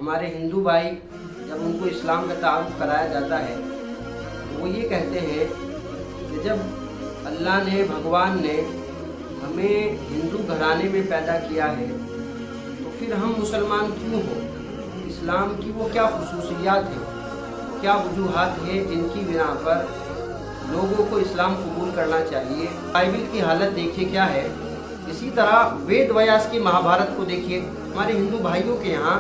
ہمارے ہندو بھائی جب ان کو اسلام کا تعارف کرایا جاتا ہے تو وہ یہ کہتے ہیں کہ جب اللہ نے بھگوان نے ہمیں ہندو گھرانے میں پیدا کیا ہے تو پھر ہم مسلمان کیوں ہوں؟ اسلام کی وہ کیا خصوصیات ہیں، کیا وجوہات ہیں جن کی بنا پر لوگوں کو اسلام قبول کرنا چاہیے؟ بائبل کی حالت دیکھیے کیا ہے، اسی طرح وید ویاس کی مہابھارت کو دیکھیے۔ ہمارے ہندو بھائیوں کے یہاں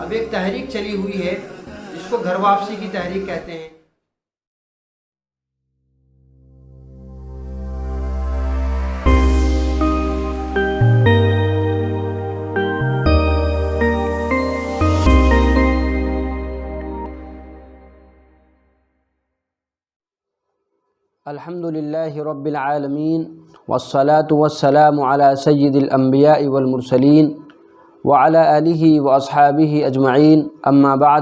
اب ایک تحریک چلی ہوئی ہے جس کو گھر واپسی کی تحریک کہتے ہیں۔ الحمدللہ رب العالمین والصلاة والسلام علی سید الانبیاء والمرسلین وعلی آلہ واصحابہ اجمعین، اما بعد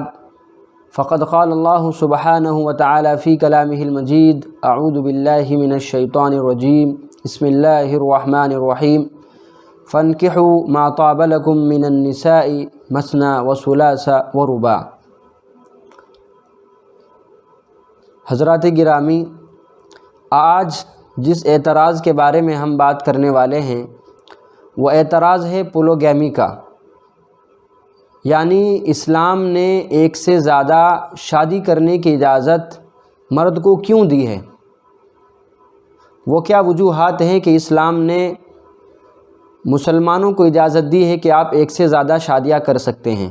فقد قال اللہ سبحانہ وتعالی فی کلامہ المجید، اعوذ باللہ من الشیطان الرجیم، بسم اللہ الرحمن الرحیم، فانکحوا ما طاب لکم من النساء مثنی وثلاث ورباع۔ حضرات گرامی، آج جس اعتراض کے بارے میں ہم بات کرنے والے ہیں وہ اعتراض ہے پولوگیمی کا، یعنی اسلام نے ایک سے زیادہ شادی کرنے کی اجازت مرد کو کیوں دی ہے؟ وہ کیا وجوہات ہیں کہ اسلام نے مسلمانوں کو اجازت دی ہے کہ آپ ایک سے زیادہ شادیاں کر سکتے ہیں؟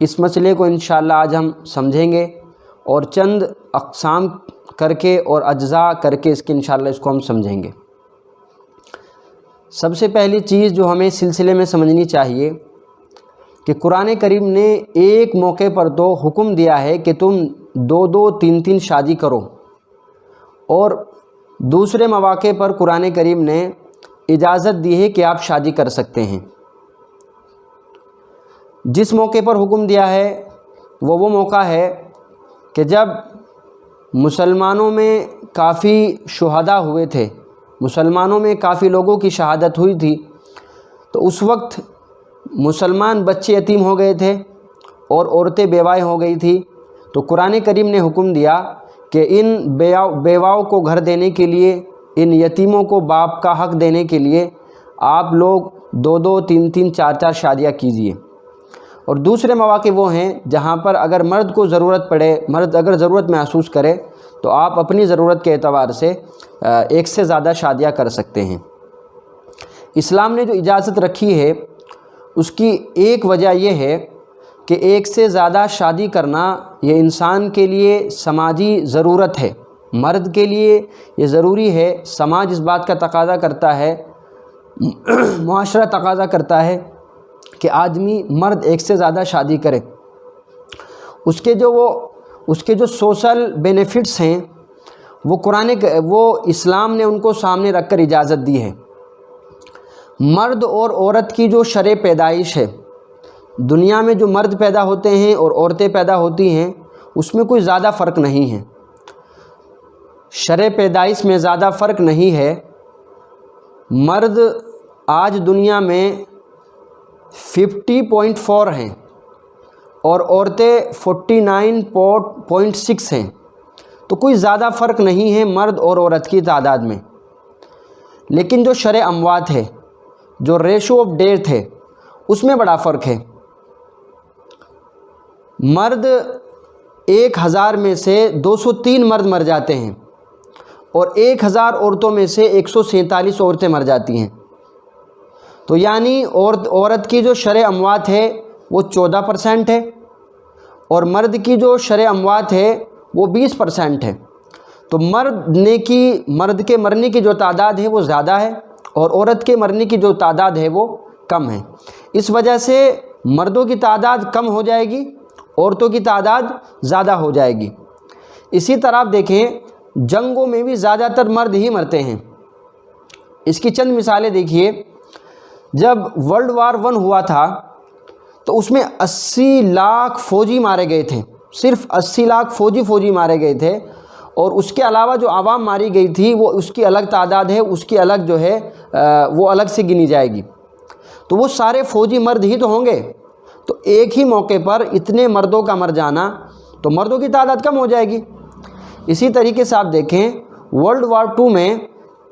اس مسئلے کو انشاءاللہ آج ہم سمجھیں گے اور چند اقسام کر کے اور اجزاء کر کے انشاءاللہ اس کو ہم سمجھیں گے۔ سب سے پہلی چیز جو ہمیں اس سلسلے میں سمجھنی چاہیے کہ قرآن کریم نے ایک موقع پر تو حکم دیا ہے کہ تم دو تین شادی کرو، اور دوسرے مواقع پر قرآن کریم نے اجازت دی ہے کہ آپ شادی کر سکتے ہیں۔ جس موقع پر حکم دیا ہے وہ موقع ہے کہ جب مسلمانوں میں کافی شہداء ہوئے تھے، مسلمانوں میں کافی لوگوں کی شہادت ہوئی تھی، تو اس وقت مسلمان بچے یتیم ہو گئے تھے اور عورتیں بیوائیں ہو گئی تھی، تو قرآن کریم نے حکم دیا کہ ان بیواؤں کو گھر دینے کے لیے، ان یتیموں کو باپ کا حق دینے کے لیے آپ لوگ دو تین چار شادیاں کیجیے۔ اور دوسرے مواقع وہ ہیں جہاں پر اگر مرد کو ضرورت پڑے، مرد اگر ضرورت محسوس کرے تو آپ اپنی ضرورت کے اعتبار سے ایک سے زیادہ شادیاں کر سکتے ہیں۔ اسلام نے جو اجازت رکھی ہے اس کی ایک وجہ یہ ہے کہ ایک سے زیادہ شادی کرنا یہ انسان کے لیے سماجی ضرورت ہے، مرد کے لیے یہ ضروری ہے، سماج اس بات کا تقاضا کرتا ہے، معاشرہ تقاضا کرتا ہے کہ آدمی مرد ایک سے زیادہ شادی کرے۔ اس کے جو سوشل بینیفٹس ہیں وہ اسلام نے ان کو سامنے رکھ کر اجازت دی ہے۔ مرد اور عورت کی جو شرع پیدائش ہے، دنیا میں جو مرد پیدا ہوتے ہیں اور عورتیں پیدا ہوتی ہیں اس میں کوئی زیادہ فرق نہیں ہے، شرع پیدائش میں زیادہ فرق نہیں ہے۔ مرد آج دنیا میں 50.4 ہیں اور عورتیں 49.6 ہیں، تو کوئی زیادہ فرق نہیں ہے مرد اور عورت کی تعداد میں۔ لیکن جو شرع اموات ہے، جو ریشو آف ڈیتھ ہے، اس میں بڑا فرق ہے۔ مرد 1000 میں سے 203 مرد مر جاتے ہیں اور 1000 عورتوں میں سے 147 عورتیں مر جاتی ہیں، تو یعنی عورت کی جو شرع اموات ہے وہ 14% ہے اور مرد کی جو شرع اموات ہے وہ 20% ہے۔ تو مرد کے مرنے کی جو تعداد ہے وہ زیادہ ہے اور عورت کے مرنے کی جو تعداد ہے وہ کم ہے۔ اس وجہ سے مردوں کی تعداد کم ہو جائے گی، عورتوں کی تعداد زیادہ ہو جائے گی۔ اسی طرح آپ دیکھیں جنگوں میں بھی زیادہ تر مرد ہی مرتے ہیں۔ اس کی چند مثالیں دیکھیے، جب ورلڈ وار 1 ہوا تھا تو اس میں 80 لاکھ فوجی مارے گئے تھے، صرف 80 لاکھ فوجی مارے گئے تھے، اور اس کے علاوہ جو عوام ماری گئی تھی وہ اس کی الگ تعداد ہے، اس کی الگ جو ہے وہ الگ سے گنی جائے گی۔ تو وہ سارے فوجی مرد ہی تو ہوں گے، تو ایک ہی موقع پر اتنے مردوں کا مر جانا تو مردوں کی تعداد کم ہو جائے گی۔ اسی طریقے سے آپ دیکھیں ورلڈ وار 2 میں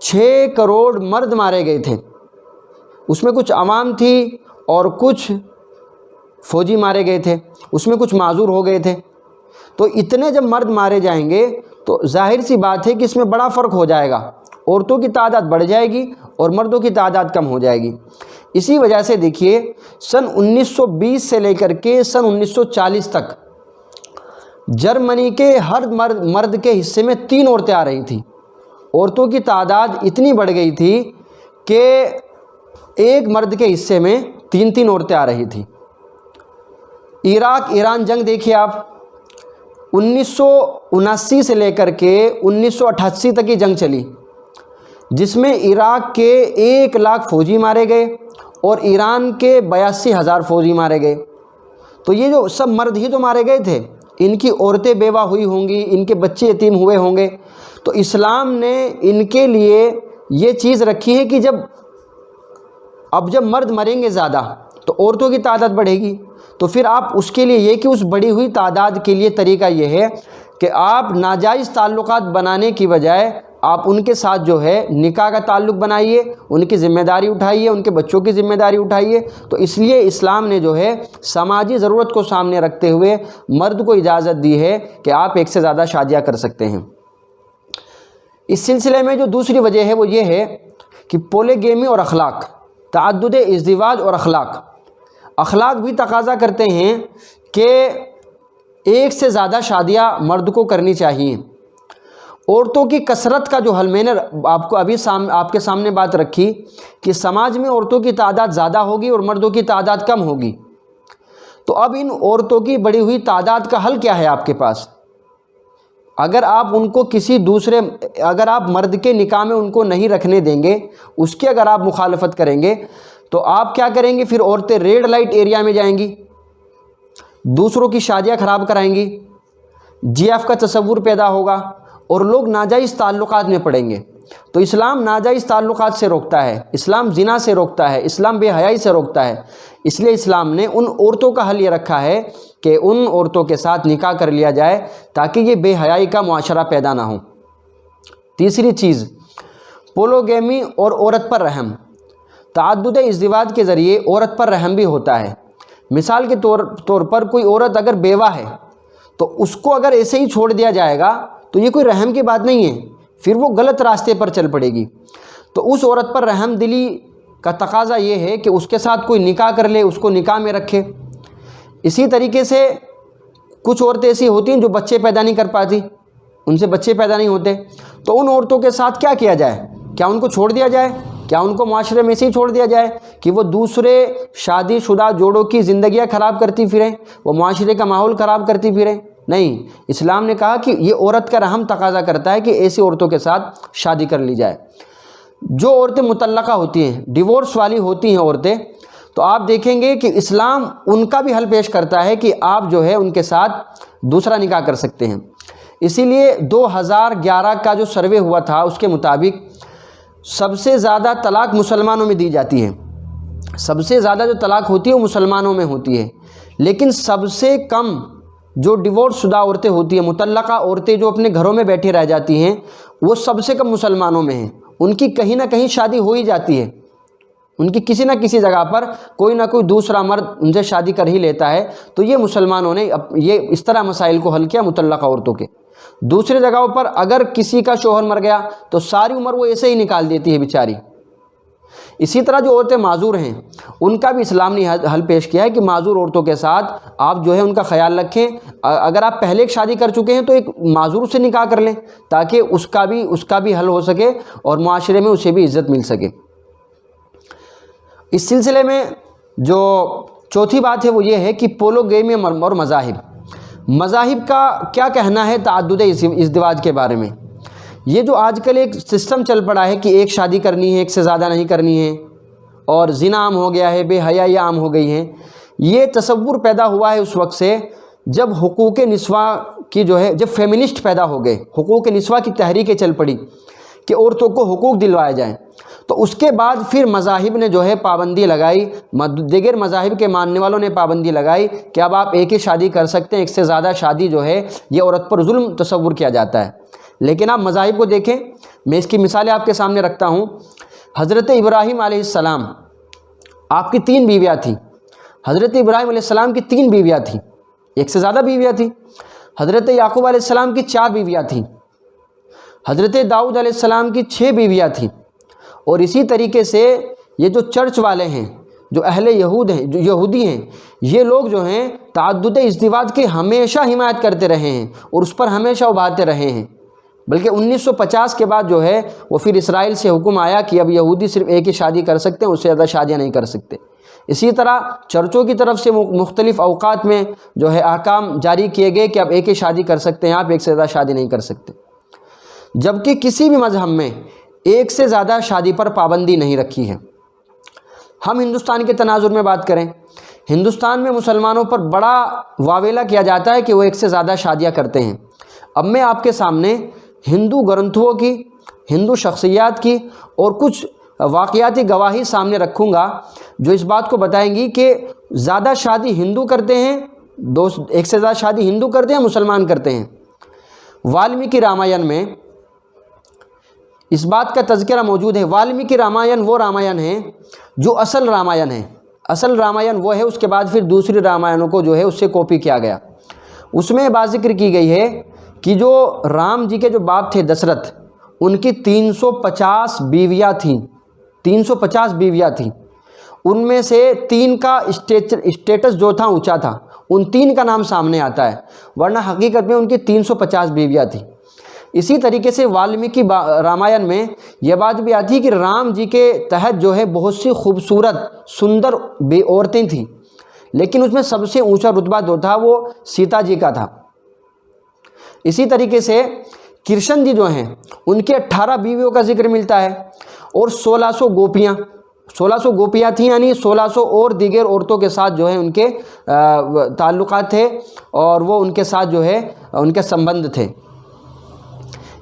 6 کروڑ مرد مارے گئے تھے، اس میں کچھ عوام تھی اور کچھ فوجی مارے گئے تھے، اس میں کچھ معذور ہو گئے تھے۔ تو اتنے جب مرد مارے جائیں گے تو ظاہر سی بات ہے کہ اس میں بڑا فرق ہو جائے گا، عورتوں کی تعداد بڑھ جائے گی اور مردوں کی تعداد کم ہو جائے گی۔ اسی وجہ سے دیکھیے سن 1920 سے لے کر کے سن 1940 تک جرمنی کے ہر مرد کے حصے میں 3 عورتیں آ رہی تھیں۔ عورتوں کی تعداد اتنی بڑھ گئی تھی کہ ایک مرد کے حصے میں 3 عورتیں آ رہی تھیں۔ عراق ایران جنگ دیکھیے آپ، 1979 سے لے کر کے 1988 تک کی جنگ چلی، جس میں عراق کے 1 لاکھ فوجی مارے گئے اور ایران کے 82,000 فوجی مارے گئے۔ تو یہ جو سب مرد ہی تو مارے گئے تھے، ان کی عورتیں بیوہ ہوئی ہوں گی، ان کے بچے یتیم ہوئے ہوں گے۔ تو اسلام نے ان کے لیے یہ چیز رکھی ہے کہ جب مرد مریں گے زیادہ تو عورتوں کی تعداد بڑھے گی، تو پھر آپ اس کے لیے یہ کہ اس بڑھی ہوئی تعداد کے لیے طریقہ یہ ہے کہ آپ ناجائز تعلقات بنانے کی بجائے آپ ان کے ساتھ جو ہے نکاح کا تعلق بنائیے، ان کی ذمہ داری اٹھائیے، ان کے بچوں کی ذمہ داری اٹھائیے۔ تو اس لیے اسلام نے جو ہے سماجی ضرورت کو سامنے رکھتے ہوئے مرد کو اجازت دی ہے کہ آپ 1 سے زیادہ شادیاں کر سکتے ہیں۔ اس سلسلے میں جو دوسری وجہ ہے وہ یہ ہے کہ پولیگیمی اور اخلاق، تعدد ازدواج اور اخلاق بھی تقاضا کرتے ہیں کہ 1 سے زیادہ شادیاں مرد کو کرنی چاہیے۔ عورتوں کی کثرت کا جو حل میں نے آپ کو ابھی آپ کے سامنے بات رکھی کہ سماج میں عورتوں کی تعداد زیادہ ہوگی اور مردوں کی تعداد کم ہوگی، تو اب ان عورتوں کی بڑھی ہوئی تعداد کا حل کیا ہے آپ کے پاس؟ اگر آپ ان کو اگر آپ مرد کے نکاح میں ان کو نہیں رکھنے دیں گے، اس کی اگر آپ مخالفت کریں گے تو آپ کیا کریں گے؟ پھر عورتیں ریڈ لائٹ ایریا میں جائیں گی، دوسروں کی شادیاں خراب کرائیں گی، GF کا تصور پیدا ہوگا اور لوگ ناجائز تعلقات میں پڑیں گے۔ تو اسلام ناجائز تعلقات سے روکتا ہے، اسلام زنا سے روکتا ہے، اسلام بے حیائی سے روکتا ہے۔ اس لیے اسلام نے ان عورتوں کا حل یہ رکھا ہے کہ ان عورتوں کے ساتھ نکاح کر لیا جائے تاکہ یہ بے حیائی کا معاشرہ پیدا نہ ہو۔ تیسری چیز پولوگیمی اور عورت پر رحم، تعدد ازدواج کے ذریعے عورت پر رحم بھی ہوتا ہے۔ مثال کے طور پر کوئی عورت اگر بیوہ ہے تو اس کو اگر ایسے ہی چھوڑ دیا جائے گا تو یہ کوئی رحم کی بات نہیں ہے، پھر وہ غلط راستے پر چل پڑے گی۔ تو اس عورت پر رحم دلی کا تقاضا یہ ہے کہ اس کے ساتھ کوئی نکاح کر لے، اس کو نکاح میں رکھے۔ اسی طریقے سے کچھ عورتیں ایسی ہوتی ہیں جو بچے پیدا نہیں کر پاتی، ان سے بچے پیدا نہیں ہوتے، تو ان عورتوں کے ساتھ کیا کیا جائے؟ کیا ان کو چھوڑ دیا جائے؟ کیا ان کو معاشرے میں سے ہی چھوڑ دیا جائے کہ وہ دوسرے شادی شدہ جوڑوں کی زندگیاں خراب کرتی پھریں، وہ معاشرے کا ماحول خراب کرتی پھریں؟ نہیں، اسلام نے کہا کہ یہ عورت کا رحم تقاضا کرتا ہے کہ ایسی عورتوں کے ساتھ شادی کر لی جائے۔ جو عورتیں مطلقہ ہوتی ہیں، ڈیورس والی ہوتی ہیں عورتیں، تو آپ دیکھیں گے کہ اسلام ان کا بھی حل پیش کرتا ہے کہ آپ جو ہے ان کے ساتھ دوسرا نکاح کر سکتے ہیں۔ اسی لیے 2011 کا جو سروے ہوا تھا اس کے مطابق سب سے زیادہ طلاق مسلمانوں میں دی جاتی ہے، سب سے زیادہ جو طلاق ہوتی ہے وہ مسلمانوں میں ہوتی ہے، لیکن سب سے کم جو ڈیورس شدہ عورتیں ہوتی ہیں، مطلقہ عورتیں جو اپنے گھروں میں بیٹھی رہ جاتی ہیں، وہ سب سے کم مسلمانوں میں ہیں۔ ان کی کہیں نہ کہیں شادی ہو ہی جاتی ہے، ان کی کسی نہ کسی جگہ پر کوئی نہ کوئی دوسرا مرد ان سے شادی کر ہی لیتا ہے۔ تو یہ مسلمانوں نے یہ اس طرح مسائل کو حل کیا مطلقہ عورتوں کے۔ دوسری جگہوں پر اگر کسی کا شوہر مر گیا تو ساری عمر وہ ایسے ہی نکال دیتی ہے بیچاری۔ اسی طرح جو عورتیں معذور ہیں ان کا بھی اسلام نے حل پیش کیا ہے کہ معذور عورتوں کے ساتھ آپ جو ہے ان کا خیال رکھیں۔ اگر آپ پہلے ایک شادی کر چکے ہیں تو ایک معذور سے نکاح کر لیں تاکہ اس کا بھی حل ہو سکے اور معاشرے میں اسے بھی عزت مل سکے۔ اس سلسلے میں جو چوتھی بات ہے وہ یہ ہے کہ پولوگیمی اور مذاہب کا کیا کہنا ہے تعدد ازدواج کے بارے میں۔ یہ جو آج کل ایک سسٹم چل پڑا ہے کہ ایک شادی کرنی ہے، ایک سے زیادہ نہیں کرنی ہے، اور زنا عام ہو گیا ہے، بے حیائی عام ہو گئی ہے، یہ تصور پیدا ہوا ہے اس وقت سے جب حقوق نسواں کی جو ہے جب فیمنسٹ پیدا ہو گئے، حقوق نسواں کی تحریکیں چل پڑی کہ عورتوں کو حقوق دلوائے جائیں۔ تو اس کے بعد پھر مذاہب نے جو ہے پابندی لگائی، دیگر مذاہب کے ماننے والوں نے پابندی لگائی کہ اب آپ ایک ہی شادی کر سکتے ہیں، ایک سے زیادہ شادی جو ہے یہ عورت پر ظلم تصور کیا جاتا ہے۔ لیکن آپ مذاہب کو دیکھیں، میں اس کی مثالیں آپ کے سامنے رکھتا ہوں۔ حضرت ابراہیم علیہ السلام، آپ کی 3 بیویاں تھیں۔ حضرت ابراہیم علیہ السلام کی 3 بیویاں تھیں، ایک سے زیادہ بیویاں تھیں۔ حضرت یعقوب علیہ السلام کی 4 بیویاں تھیں۔ حضرت داؤد علیہ السلام کی 6 بیویاں تھیں۔ اور اسی طریقے سے یہ جو چرچ والے ہیں، جو اہل یہود ہیں، جو یہودی ہیں، یہ لوگ جو ہیں تعدد ازدواج کی ہمیشہ حمایت کرتے رہے ہیں اور اس پر ہمیشہ ابھارتے رہے ہیں۔ بلکہ 1950 کے بعد جو ہے وہ پھر اسرائیل سے حکم آیا کہ اب یہودی صرف ایک ہی شادی کر سکتے ہیں، اس سے زیادہ شادیاں نہیں کر سکتے۔ اسی طرح چرچوں کی طرف سے مختلف اوقات میں جو ہے احکام جاری کیے گئے کہ اب ایک ہی شادی کر سکتے ہیں آپ، ایک سے زیادہ شادی نہیں کر سکتے۔ جبکہ کسی بھی مذہب میں ایک سے زیادہ شادی پر پابندی نہیں رکھی ہے۔ ہم ہندوستان کے تناظر میں بات کریں، ہندوستان میں مسلمانوں پر بڑا واویلا کیا جاتا ہے کہ وہ ایک سے زیادہ شادیاں کرتے ہیں۔ اب میں آپ کے سامنے ہندو گرنتھوں کی، ہندو شخصیات کی اور کچھ واقعاتی گواہی سامنے رکھوں گا جو اس بات کو بتائیں گی کہ زیادہ شادی ہندو کرتے ہیں، ایک سے زیادہ شادی ہندو کرتے ہیں، مسلمان کرتے ہیں۔ والمیکی رامائن میں اس بات کا تذکرہ موجود ہے۔ والمیکی رامائن وہ رامائن ہے جو اصل رامائن ہے۔ اصل رامائن وہ ہے، اس کے بعد پھر دوسری رامائنوں کو جو ہے اس سے کاپی کیا گیا۔ اس میں بات ذکر کی گئی ہے کہ جو رام جی کے جو باپ تھے دشرتھ، ان کی 350 بیویاں تھیں، 350 بیویاں تھیں۔ ان میں سے 3 کا اسٹیٹس جو تھا اونچا تھا، ان 3 کا نام سامنے آتا ہے، ورنہ حقیقت میں ان کی 350 بیویاں تھیں۔ اسی طریقے سے والمیکی رامائن میں یہ بات بھی آتی ہے کہ رام جی کے تحت جو ہے بہت سی خوبصورت سندر عورتیں تھیں، لیکن اس میں سب سے اونچا رتبہ جو تھا وہ سیتا جی کا تھا۔ اسی طریقے سے کرشن جی جو ہیں ان کے 18 بیویوں کا ذکر ملتا ہے اور 1600 گوپیاں تھیں، یعنی 1600 اور دیگر عورتوں کے ساتھ جو ہے ان کے تعلقات تھے اور وہ ان کے ساتھ جو ہے ان کے سمبند تھے۔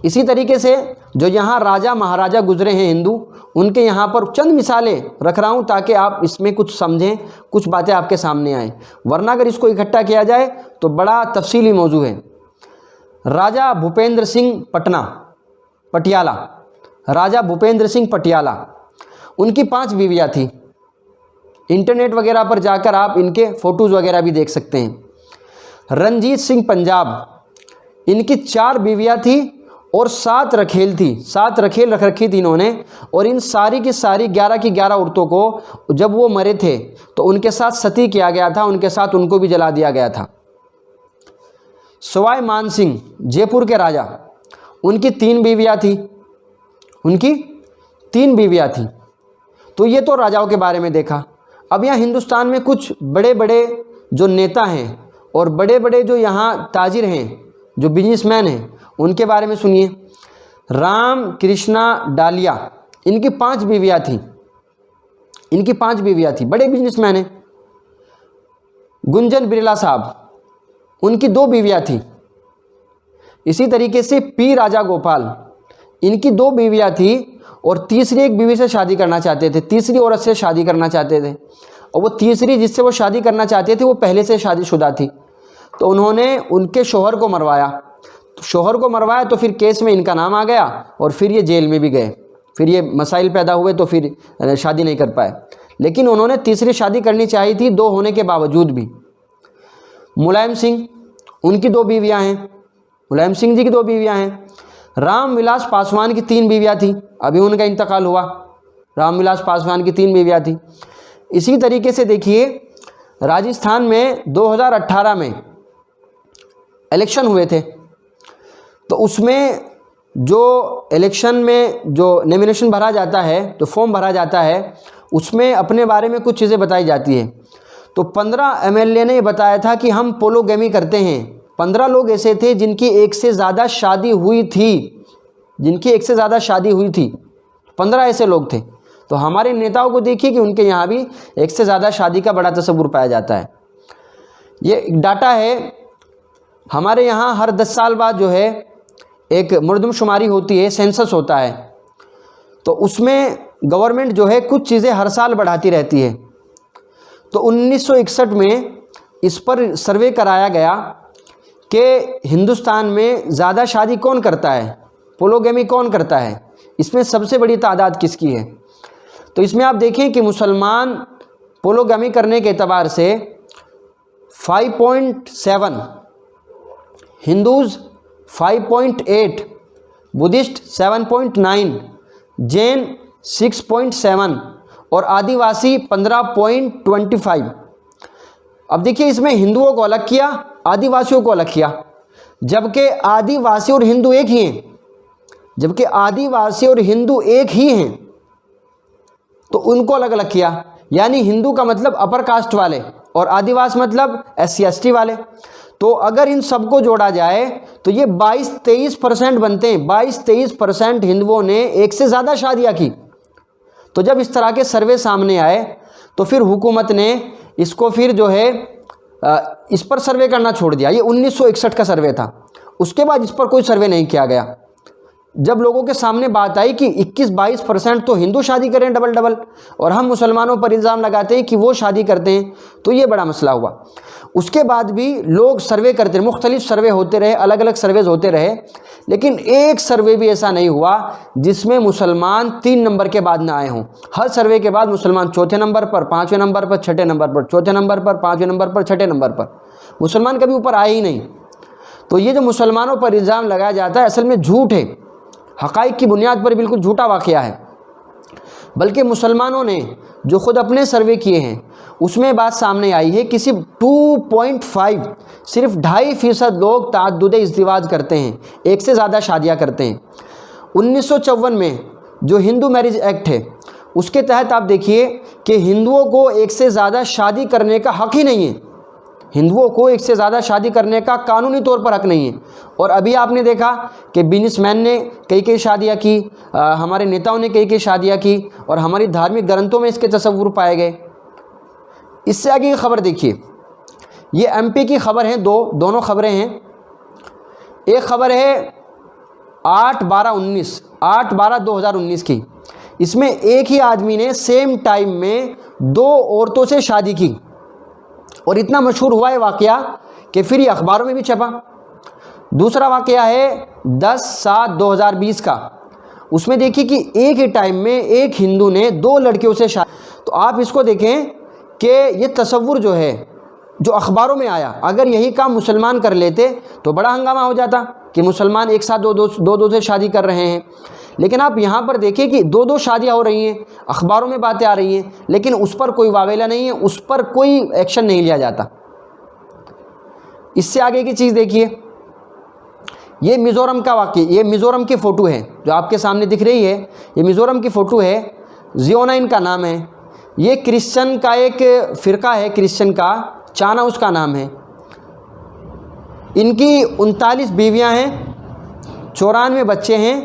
اسی طریقے سے جو یہاں راجہ مہاراجہ گزرے ہیں ہندو، ان کے یہاں پر چند مثالیں رکھ رہا ہوں تاکہ آپ اس میں کچھ سمجھیں، کچھ باتیں آپ کے سامنے آئیں، ورنہ اگر اس کو اکٹھا کیا جائے تو بڑا تفصیلی موضوع ہے۔ راجہ بھوپیندر سنگھ پٹیالہ، راجہ بھوپیندر سنگھ پٹیالہ، ان کی 5 بیویاں تھیں۔ انٹرنیٹ وغیرہ پر جا کر آپ ان کے فوٹوز وغیرہ بھی دیکھ سکتے ہیں۔ رنجیت سنگھ پنجاب، ان کی 4 بیویاں تھیں اور 7 رکھیل تھی، 7 رکھیل رکھ رکھی تھی انہوں نے، اور ان ساری کی ساری 11 کی 11 عورتوں کو جب وہ مرے تھے تو ان کے ساتھ ستی کیا گیا تھا، ان کے ساتھ ان کو بھی جلا دیا گیا تھا۔ سوائے مان سنگھ جے پور کے راجہ، ان کی 3 بیویاں تھیں، ان کی 3 بیویاں تھیں۔ تو یہ تو راجاؤں کے بارے میں دیکھا۔ اب یہاں ہندوستان میں کچھ بڑے بڑے جو نیتا ہیں اور بڑے بڑے جو یہاں تاجر ہیں، جو بزنس مین ہیں، ان کے بارے میں سنیے۔ رام کرشنا ڈالیا، ان کی 5 بیویاں تھیں، ان کی 5 بیویاں تھیں، بڑے بزنس مین ہیں۔ گنجن برلا صاحب، ان کی 2 بیویاں تھیں۔ اسی طریقے سے پی راجہ گوپال، ان کی 2 بیویاں تھیں اور تیسری ایک بیوی سے شادی کرنا چاہتے تھے، تیسری عورت سے شادی کرنا چاہتے تھے، اور وہ تیسری جس سے وہ شادی کرنا چاہتے تھے وہ پہلے سے شادی شدہ تھی۔ تو انہوں نے ان کے شوہر کو مروایا، تو پھر کیس میں ان کا نام آ گیا اور پھر یہ جیل میں بھی گئے، پھر یہ مسائل پیدا ہوئے تو پھر شادی نہیں کر پائے۔ لیکن انہوں نے تیسری شادی کرنی چاہی تھی 2 ہونے کے باوجود بھی۔ ملائم سنگھ، ان کی 2 بیویاں ہیں، ملائم سنگھ جی کی 2 بیویاں ہیں۔ رام ولاس پاسوان کی 3 بیویاں تھیں، ابھی ان کا انتقال ہوا۔ رام ولاس پاسوان کی 3 بیویاں تھیں۔ اسی طریقے سے دیکھیے راجستھان میں 2018 میں الیکشن ہوئے تھے، تو اس میں جو الیکشن میں جو نامینیشن بھرا جاتا ہے، جو فارم بھرا جاتا ہے، اس میں اپنے بارے میں کچھ چیزیں بتائی جاتی ہیں۔ تو 15 MLA نے یہ بتایا تھا کہ ہم پولوگیمی کرتے ہیں۔ 15 لوگ ایسے تھے جن کی 1 سے زیادہ شادی ہوئی تھی، 15 ایسے لوگ تھے۔ تو ہمارے نیتاؤں کو دیکھیے کہ ان کے یہاں بھی 1 سے زیادہ شادی کا بڑا تصور پایا جاتا ہے۔ یہ ڈاٹا ہے، ہمارے یہاں ہر 10 سال بعد جو ہے ایک مردم شماری ہوتی ہے، سینسس ہوتا ہے، تو اس میں گورنمنٹ جو ہے کچھ چیزیں ہر سال بڑھاتی رہتی ہے. تو 1961 میں اس پر سروے کرایا گیا کہ ہندوستان میں زیادہ شادی کون کرتا ہے, پولوگیمی کون کرتا ہے, اس میں سب سے بڑی تعداد کس کی ہے. تو اس میں آپ دیکھیں کہ مسلمان پولوگیمی کرنے کے اعتبار سے 5.7, ہندوز 5.8, بدھسٹ 7.9, جین 6.7 اور آدیواسی 15.25. اب دیکھیے اس میں ہندوؤں کو الگ کیا, آدیواسیوں کو الگ کیا, جبکہ آدیواسی اور ہندو ایک ہی ہیں, جبکہ آدیواسی اور ہندو ایک ہی ہیں, تو ان کو الگ الگ کیا. یعنی ہندو کا مطلب اپر کاسٹ والے اور آدیواسی مطلب SC/ST والے. تو اگر ان سب کو جوڑا جائے تو یہ 22-23% بنتے ہیں. 22-23% ہندوؤں نے ایک سے زیادہ شادیاں کی. تو جب اس طرح کے سروے سامنے آئے تو پھر حکومت نے اس کو پھر جو ہے اس پر سروے کرنا چھوڑ دیا. یہ 1961 کا سروے تھا. اس کے بعد اس پر کوئی سروے نہیں کیا گیا. جب لوگوں کے سامنے بات آئی کہ 21-22% تو ہندو شادی کریں ڈبل اور ہم مسلمانوں پر الزام لگاتے ہیں کہ وہ شادی کرتے ہیں, تو یہ بڑا مسئلہ ہوا. اس کے بعد بھی لوگ سروے کرتے رہے, مختلف سروے ہوتے رہے, الگ الگ سرویز ہوتے رہے, لیکن ایک سروے بھی ایسا نہیں ہوا جس میں مسلمان 3 نمبر کے بعد نہ آئے ہوں. ہر سروے کے بعد مسلمان چوتھے نمبر پر, 5ویں نمبر پر, 6ٹھے نمبر پر, چوتھے نمبر پر, 5ویں نمبر پر, 6ٹھے نمبر پر, مسلمان کبھی اوپر آئے ہی نہیں. تو یہ جو مسلمانوں پر الزام لگایا جاتا ہے اصل میں جھوٹ ہے, حقائق کی بنیاد پر بالکل جھوٹا واقعہ ہے. بلکہ مسلمانوں نے جو خود اپنے سروے کیے ہیں اس میں بات سامنے آئی ہے کہ صرف 2.5 صرف 2.5% لوگ تعدد ازدواج کرتے ہیں, ایک سے زیادہ شادیاں کرتے ہیں. 1954 میں جو ہندو میرج ایکٹ ہے اس کے تحت آپ دیکھیے کہ ہندوؤں کو ایک سے زیادہ شادی کرنے کا حق ہی نہیں ہے. ہندوؤں کو ایک سے زیادہ شادی کرنے کا قانونی طور پر حق نہیں ہے. اور ابھی آپ نے دیکھا کہ بزنس مین نے کئی شادیاں کی, ہمارے نیتاؤں نے کئی شادیاں کی, اور ہماری دھارمک گرنتھوں میں اس کے تصور پائے گئے. اس سے آگے کی خبر دیکھیے, یہ MP کی خبر ہیں, دونوں خبریں ہیں. ایک خبر ہے 8/12/2019 کی. اس میں ایک ہی آدمی نے سیم ٹائم میں 2 عورتوں سے شادی کی, اور اتنا مشہور ہوا ہے واقعہ کہ پھر یہ اخباروں میں بھی چھپا. دوسرا واقعہ ہے 10/7/2020 کا. اس میں دیکھیے کہ ایک ہی ٹائم میں ایک ہندو نے 2 لڑکیوں سے شادی. تو آپ اس کو دیکھیں کہ یہ تصور جو ہے جو اخباروں میں آیا, اگر یہی کام مسلمان کر لیتے تو بڑا ہنگامہ ہو جاتا کہ مسلمان ایک ساتھ دو سے شادی کر رہے ہیں. لیکن آپ یہاں پر دیکھیں کہ 2 شادیاں ہو رہی ہیں, اخباروں میں باتیں آ رہی ہیں, لیکن اس پر کوئی واویلا نہیں ہے, اس پر کوئی ایکشن نہیں لیا جاتا. اس سے آگے کی چیز دیکھیے, یہ میزورم کا واقعہ, یہ میزورم کی فوٹو ہے جو آپ کے سامنے دکھ رہی ہے. یہ میزورم کی فوٹو ہے, زیونا ان کا نام ہے. یہ کرسچن کا ایک فرقہ ہے, کرسچن کا, چانا اس کا نام ہے. ان کی 39 بیویاں ہیں, 94 بچے ہیں,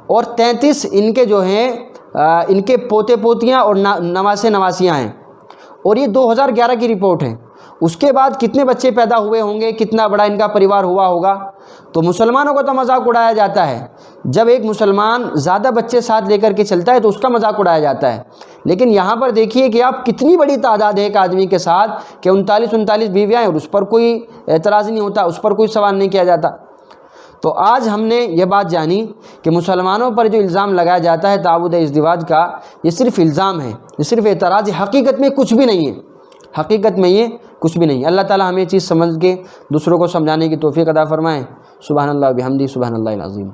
اور 33 ان کے جو ہیں ان کے پوتے پوتیاں اور نواسے نواسیاں ہیں. اور یہ 2011 کی رپورٹ ہے. اس کے بعد کتنے بچے پیدا ہوئے ہوں گے, کتنا بڑا ان کا پریوار ہوا ہوگا. تو مسلمانوں کا تو مذاق اڑایا جاتا ہے. جب ایک مسلمان زیادہ بچے ساتھ لے کر کے چلتا ہے تو اس کا مذاق اڑایا جاتا ہے. لیکن یہاں پر دیکھیے کہ آپ کتنی بڑی تعداد ہے ایک آدمی کے ساتھ کہ 39 بیویاں ہیں, اور اس پر کوئی اعتراض نہیں ہوتا, اس پر کوئی سوال نہیں کیا جاتا. تو آج ہم نے یہ بات جانی کہ مسلمانوں پر جو الزام لگایا جاتا ہے تعدد ازدواج کا, یہ صرف الزام ہے, یہ صرف اعتراض ہے, حقیقت میں کچھ بھی نہیں ہے. حقیقت میں یہ کچھ بھی نہیں. اللہ تعالی ہمیں یہ چیز سمجھ کے دوسروں کو سمجھانے کی توفیق عطا فرمائے. سبحان اللہ و بحمدہ, سبحان اللہ العظیم.